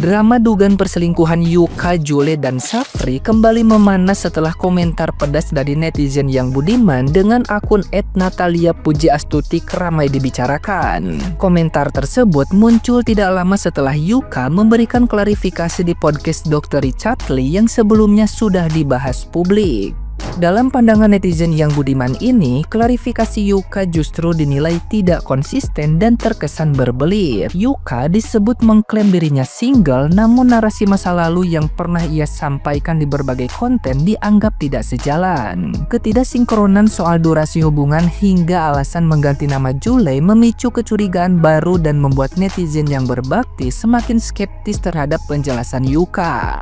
Drama dugaan perselingkuhan Yuka, Jule, dan Safri kembali memanas setelah komentar pedas dari netizen yang budiman dengan akun @NataliaPujiAstuti ramai dibicarakan. Komentar tersebut muncul tidak lama setelah Yuka memberikan klarifikasi di podcast Dr. Richard Lee yang sebelumnya sudah dibahas publik. Dalam pandangan netizen yang budiman ini, klarifikasi Yuka justru dinilai tidak konsisten dan terkesan berbelit. Yuka disebut mengklaim dirinya single, namun narasi masa lalu yang pernah ia sampaikan di berbagai konten dianggap tidak sejalan. Ketidaksinkronan soal durasi hubungan hingga alasan mengganti nama Jule memicu kecurigaan baru dan membuat netizen yang berbakti semakin skeptis terhadap penjelasan Yuka.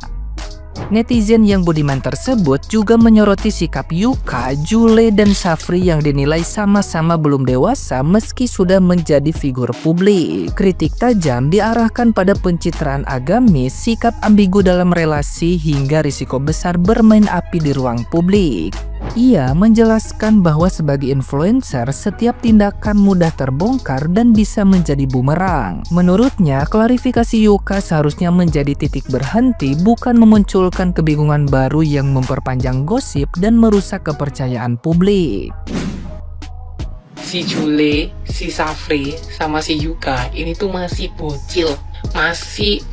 Netizen yang budiman tersebut juga menyoroti sikap Yuka, Jule, dan Safri yang dinilai sama-sama belum dewasa meski sudah menjadi figur publik. Kritik tajam diarahkan pada pencitraan agamis, sikap ambigu dalam relasi, hingga risiko besar bermain api di ruang publik. Ia menjelaskan bahwa sebagai influencer, setiap tindakan mudah terbongkar dan bisa menjadi bumerang. Menurutnya, klarifikasi Yuka seharusnya menjadi titik berhenti, bukan memunculkan kebingungan baru yang memperpanjang gosip dan merusak kepercayaan publik. Si Jule, si Safri, sama si Yuka ini tuh masih bocil, masih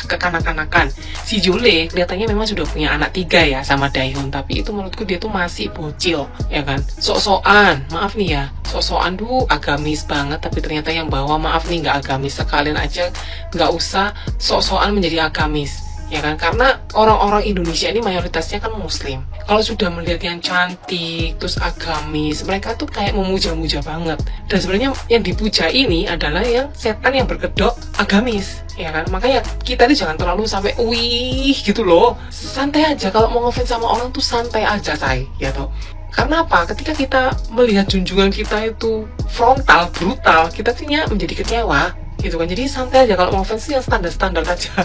kekanak-kanakan. Si Jule kelihatannya memang sudah punya anak 3 ya sama Daehyun, tapi itu menurutku dia tuh masih bocil, ya kan? Sok-sokan, maaf nih ya, sok-sokan tuh agamis banget, tapi ternyata yang bawa maaf nih nggak agamis. Sekalian aja nggak usah sok-sokan menjadi agamis, ya kan? Karena orang-orang Indonesia ini mayoritasnya kan muslim. Kalau sudah melihat yang cantik terus agamis, mereka tuh kayak memuja-muja banget. Dan sebenarnya yang dipuja ini adalah yang setan yang berkedok agamis, ya kan? Makanya kita ini jangan terlalu sampai wih gitu loh. Santai aja, kalau mau ngefans sama orang tuh santai aja, say, ya toh. Karena apa? Ketika kita melihat junjungan kita itu frontal, brutal, kita tuh menjadi kecewa gitu kan. Jadi santai aja, kalau mau fans yang standar-standar aja.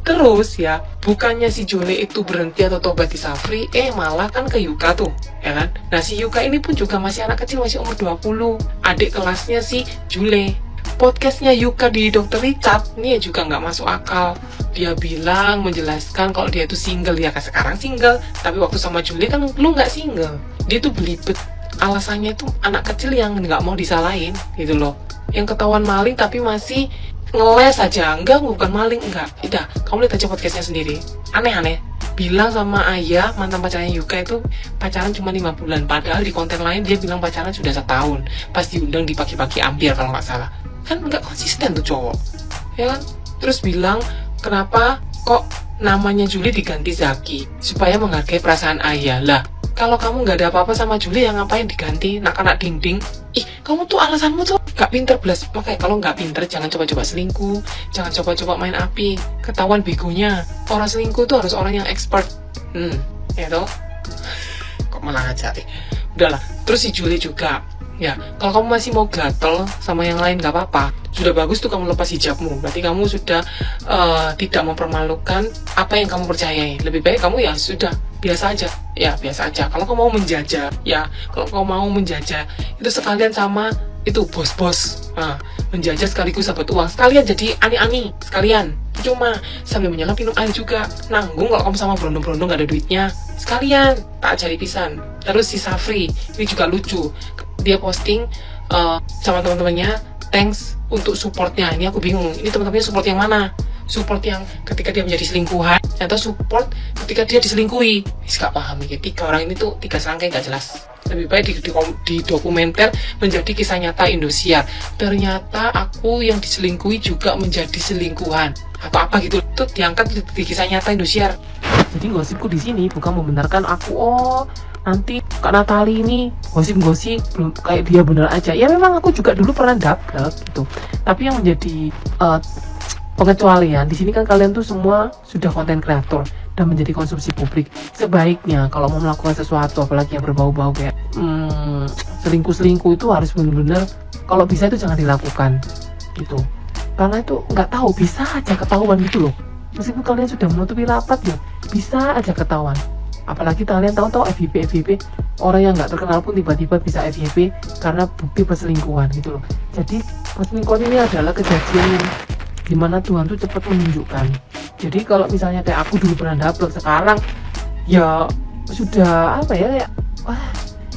Terus ya, bukannya si Jule itu berhenti atau tobat di Safri, malah kan ke Yuka tuh, ya kan? Nah, si Yuka ini pun juga masih anak kecil, masih umur 20, adik kelasnya si Jule. Podcastnya Yuka di Dr. Richard ini juga nggak masuk akal. Dia bilang, menjelaskan kalau dia itu single, ya kan sekarang single, tapi waktu sama Jule kan lu nggak single. Dia tuh belibet, alasannya itu anak kecil yang nggak mau disalahin gitu loh. Yang ketahuan maling tapi masih ngeles aja, enggak, bukan maling, enggak. Udah, kamu lihat aja podcastnya sendiri. Aneh-aneh. Bilang sama ayah mantan pacarnya Yuka itu pacaran cuma 5 bulan, padahal di konten lain dia bilang pacaran sudah 1 tahun. Pas diundang di pagi-pagi Ambil kalau nggak salah. Kan nggak konsisten tuh cowok, ya kan? Terus bilang kenapa kok namanya Juli diganti Zaki supaya menghargai perasaan ayah. Lah, kalau kamu nggak ada apa-apa sama Juli, yang ngapain diganti? Nak ding-ding. Kamu tuh alasanmu tuh nggak pinter belas. Makanya kalau nggak pinter jangan coba-coba selingkuh, jangan coba-coba main api, ketahuan begonya. Orang selingkuh tuh harus orang yang expert. Ya toh? Kok malah ngajak? Udahlah. Terus si Juli juga. Ya, kalau kamu masih mau gatel sama yang lain nggak apa-apa. Sudah bagus tuh kamu lepas hijabmu. Berarti kamu sudah tidak mempermalukan apa yang kamu percayai. Lebih baik kamu ya sudah biasa aja. Ya, biasa aja. Kalau kamu mau menjajah, ya kalau kamu mau menjajah itu sekalian sama itu bos-bos. Menjajah sekaligus dapat uang. Sekalian jadi ani-ani. Sekalian. Cuma sambil menyelam minum air juga. Nanggung kalau kamu sama berondong-berondong gak ada duitnya. Sekalian tak cari pisan. Terus si Safri ini juga lucu. Dia posting sama teman-temannya, thanks untuk supportnya. Ini aku bingung, ini teman-temannya support yang mana? Support yang ketika dia menjadi selingkuhan, atau support ketika dia diselingkuhi? Gak paham ya. 3 orang ini tuh 3 serangkai gak jelas. Lebih baik di dokumenter menjadi kisah nyata Indosiar. Ternyata aku yang diselingkuhi juga menjadi selingkuhan atau apa gitu. Itu diangkat di kisah nyata Indosiar. Jadi gosipku di sini bukan membenarkan aku. Nanti Kak Natali ini gosip-gosip belum kayak dia bener aja. Ya memang aku juga dulu pernah double gitu. Tapi yang menjadi pengecualian di sini kan kalian tuh semua sudah konten kreator dan menjadi konsumsi publik. Sebaiknya kalau mau melakukan sesuatu, apalagi yang berbau-bau kayak selingkuh itu harus benar-benar, kalau bisa itu jangan dilakukan gitu. Karena itu nggak tahu, bisa aja ketahuan gitu loh. Meskipun kalian sudah menutupi rapat ya, bisa aja ketahuan. Apalagi kalian tahu FYP, orang yang nggak terkenal pun tiba-tiba bisa FYP karena bukti perselingkuhan gitu loh. Jadi perselingkuhan ini adalah kejadian yang dimana Tuhan tuh cepat menunjukkan. Jadi kalau misalnya kayak aku dulu pernah double, sekarang ya sudah apa ya, kayak wah,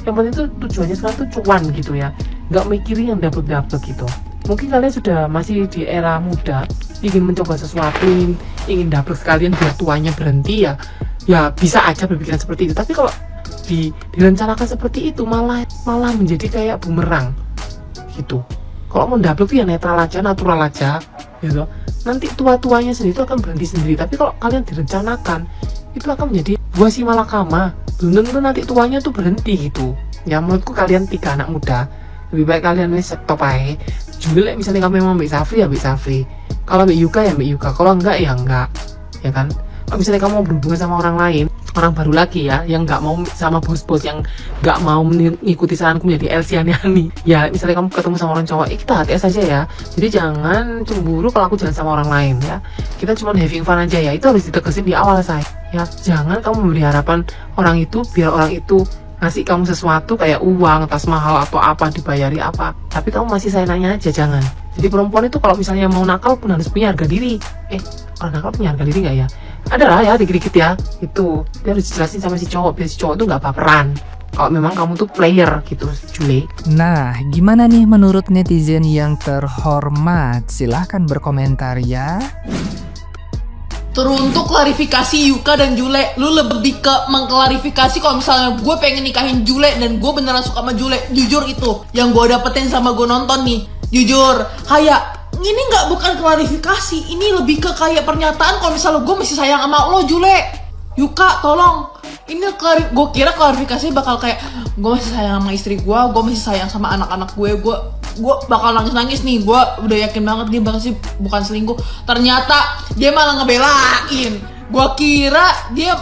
yang penting tuh tujuannya sekarang tuh cuan gitu ya, nggak mikirin yang double gitu. Mungkin kalian sudah masih di era muda, ingin mencoba sesuatu, ingin double sekalian biar tuanya berhenti, ya bisa aja berpikiran seperti itu. Tapi kalau direncanakan seperti itu malah menjadi kayak bumerang gitu. Kalau mau double tuh ya netral aja, natural aja gitu. Nanti tua-tuanya sendiri itu akan berhenti sendiri. Tapi kalau kalian direncanakan, itu akan menjadi buah si malakama. Belum tentu nanti tuanya tuh berhenti gitu. Ya menurutku kalian 3 anak muda, lebih baik kalian stop aja. Juli misalnya kamu memang Mbak Safri, ya Mbak Safri. Kalau Mbak Yuka ya Mbak Yuka. Kalau enggak ya enggak, ya kan. Kalau misalnya kamu mau berhubungan sama orang lain, orang baru lagi ya, yang nggak mau sama bos-bos, yang nggak mau mengikuti saranku menjadi Elsiani, ya misalnya kamu ketemu sama orang cowok, kita hati saja ya. Jadi jangan cemburu kalau aku jalan sama orang lain ya. Kita cuma having fun aja ya. Itu harus ditegesin di awal saya. Ya jangan kamu memberi harapan orang itu biar orang itu ngasih kamu sesuatu kayak uang, tas mahal atau apa, dibayari apa. Tapi kamu masih sayangnya aja, jangan. Jadi perempuan itu kalau misalnya mau nakal pun harus punya harga diri. Orang nakal punya harga diri nggak ya? Ada lah ya, dikit-dikit ya. Itu dia harus dijelasin sama si cowok biar si cowok tuh nggak baperan. Kalau memang kamu tuh player gitu, Jule. Nah, gimana nih menurut netizen yang terhormat? Silahkan berkomentar ya. Teruntuk klarifikasi Yuka dan Jule, lu lebih ke mengklarifikasi kalau misalnya gue pengen nikahin Jule dan gue beneran suka sama Jule. Jujur itu yang gue dapetin sama gue nonton nih. Jujur, kayak ini bukan klarifikasi, ini lebih ke kayak pernyataan kalau misalnya gue masih sayang sama lo Jule. Yuka tolong, ini gue kira klarifikasi bakal kayak gue masih sayang sama istri gue masih sayang sama anak-anak gue bakal nangis nih, gue udah yakin banget dia bakal sih bukan selingkuh. Ternyata dia malah ngebelain. Gue kira dia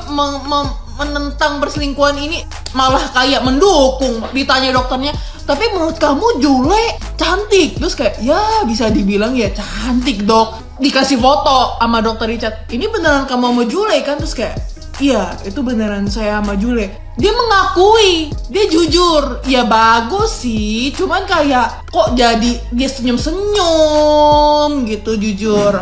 menentang perselingkuhan ini malah kayak mendukung. Ditanya dokternya, tapi menurut kamu Jule cantik? Terus kayak ya bisa dibilang ya cantik dok. Dikasih foto sama dokter Richard, ini beneran kamu sama Jule kan? Terus kayak iya itu beneran saya sama Jule. Dia mengakui, dia jujur. Ya bagus sih, cuman kayak kok jadi dia senyum-senyum gitu jujur.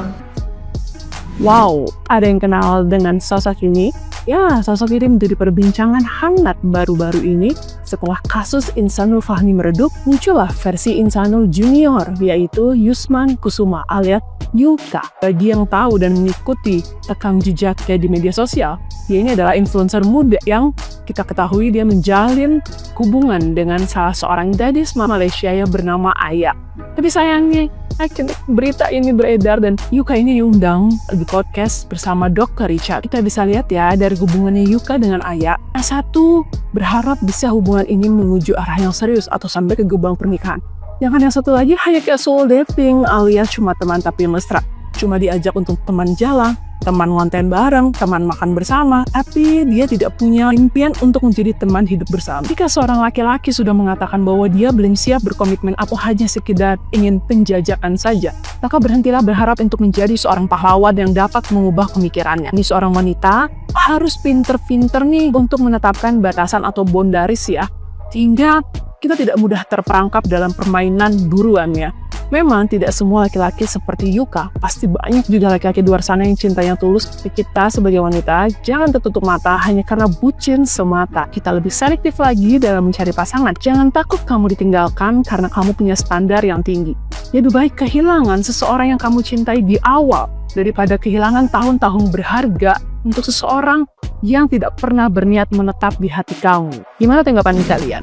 Wow, ada yang kenal dengan sosok ini? Ya, sosok ini menjadi perbincangan hangat baru-baru ini setelah kasus Insanul Fahmi meredup, muncullah versi Insanul Junior, yaitu Yusman Kusuma alias Yuka. Bagi yang tahu dan mengikuti rekam jejaknya di media sosial, dia ini adalah influencer muda yang kita ketahui dia menjalin hubungan dengan salah seorang gadis Malaysia yang bernama Aya. Tapi sayangnya, akhirnya berita ini beredar dan Yuka ini diundang di podcast bersama Dr. Richard. Kita bisa lihat ya dari hubungannya Yuka dengan Aya. Yang satu berharap bisa hubungan ini menuju arah yang serius atau sampai ke gerbang pernikahan. Yang satu lagi hanya casual dating alias cuma teman tapi mesra. Cuma diajak untuk teman jalan, teman ngonten bareng, teman makan bersama, tapi dia tidak punya impian untuk menjadi teman hidup bersama. Jika seorang laki-laki sudah mengatakan bahwa dia belum siap berkomitmen atau hanya sekedar ingin penjajakan saja, maka berhentilah berharap untuk menjadi seorang pahlawan yang dapat mengubah pemikirannya. Ini seorang wanita harus pinter-pinter nih untuk menetapkan batasan atau boundaries ya, sehingga kita tidak mudah terperangkap dalam permainan buruannya. Memang tidak semua laki-laki seperti Yuka, pasti banyak juga laki-laki di luar sana yang cintanya tulus. Kita sebagai wanita, jangan tertutup mata hanya karena bucin semata. Kita lebih selektif lagi dalam mencari pasangan. Jangan takut kamu ditinggalkan karena kamu punya standar yang tinggi. Lebih baik kehilangan seseorang yang kamu cintai di awal, daripada kehilangan tahun-tahun berharga untuk seseorang yang tidak pernah berniat menetap di hati kamu. Gimana tanggapan kalian?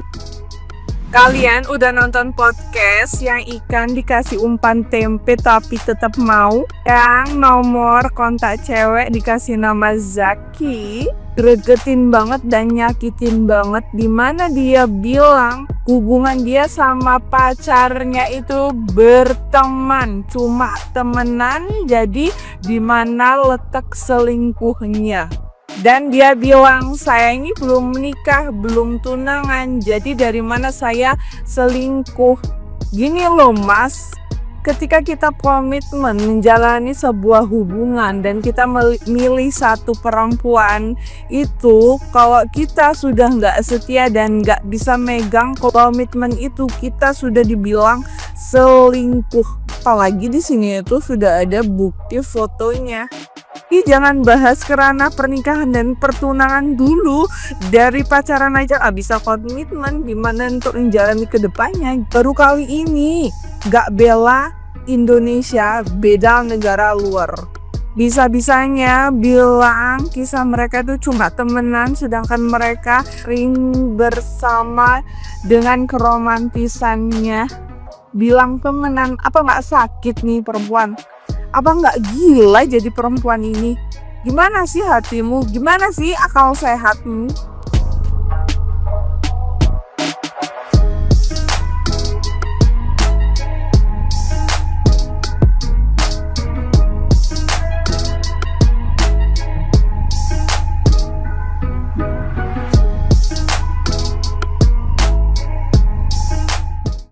Kalian udah nonton podcast yang ikan dikasih umpan tempe tapi tetap mau? Yang nomor kontak cewek dikasih nama Zaki, gregetin banget dan nyakitin banget, dimana dia bilang hubungan dia sama pacarnya itu berteman, cuma temenan, jadi dimana letak selingkuhnya. Dan dia bilang, saya ini belum menikah, belum tunangan, jadi dari mana saya selingkuh. Gini loh mas, ketika kita komitmen menjalani sebuah hubungan dan kita milih satu perempuan itu, kalau kita sudah nggak setia dan nggak bisa megang komitmen itu, kita sudah dibilang selingkuh. apalagi di sini itu sudah ada bukti fotonya. Jangan bahas kerana pernikahan dan pertunangan dulu. Dari pacaran aja gak bisa komitmen, gimana untuk menjalani ke depannya. Baru kali ini gak bela Indonesia, beda negara luar. Bisa-bisanya bilang kisah mereka itu cuma temenan, sedangkan mereka sering bersama dengan keromantisannya. Bilang temenan, apa gak sakit nih perempuan? Apa nggak gila jadi perempuan ini? Gimana sih hatimu? Gimana sih akal sehatmu?